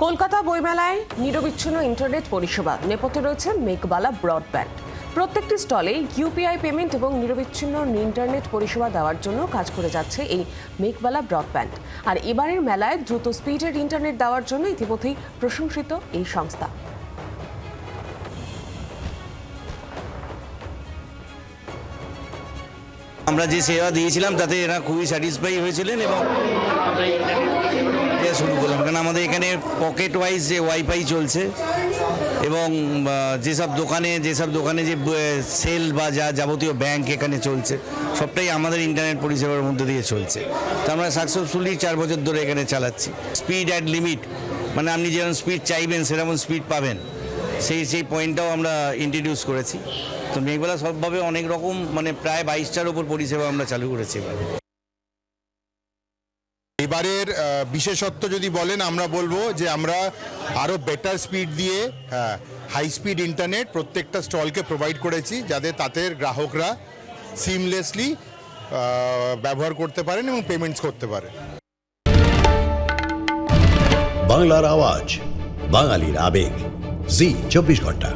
কলকাতা বইমেলায় নিরবিচ্ছিন্ন ইন্টারনেট পরিষেবা নেপথ্যে রয়েছে মেঘবালা ব্রডব্যান্ড। প্রত্যেকটি স্টলে ইউপিআই পেমেন্ট এবং নিরবিচ্ছিন্ন ইন্টারনেট পরিষেবা দেওয়ার জন্য কাজ করে যাচ্ছে এই মেঘবালা ব্রডব্যান্ড। আর এবারের মেলায় দ্রুত স্পিডের ইন্টারনেট দেওয়ার জন্য ইতিমধ্যেই প্রশংসিত এই সংস্থা। আমরা যে সেবা দিয়েছিলাম তাতে এরা খুবই স্যাটিসফাই হয়েছিলেন এবং শুরু করলাম, কারণ আমাদের এখানে পকেট ওয়াইজ যে ওয়াইফাই চলছে এবং যেসব দোকানে যে সেল বা যা যাবতীয় ব্যাংক এখানে চলছে সবটাই আমাদের ইন্টারনেট পরিষেবার মধ্যে দিয়ে চলছে। তো আমরা সাকসেসফুলি 4 বছর ধরে এখানে চালাচ্ছি। স্পিড অ্যাট লিমিট, মানে আপনি যেমন স্পিড চাইবেন সেরকম স্পিড পাবেন, সেই পয়েন্টটাও আমরা ইন্ট্রোডিউস করেছি। তো মেঘবালা সবভাবে অনেক রকম, মানে প্রায় 22টার ওপর পরিষেবা আমরা চালু করেছি এবার। এবারের বিশেষত্ব যদি বলেন, আমরা বলবো যে আমরা আরও বেটার স্পিড দিয়ে হাই স্পিড ইন্টারনেট প্রত্যেকটা স্টলকে প্রোভাইড করেছি, যাতে তাদের গ্রাহকরা সিমলেসলি ব্যবহার করতে পারেন এবং পেমেন্টস করতে পারেন। বাংলার আওয়াজ, বাঙালির আবেগ, জি 24 ঘন্টা।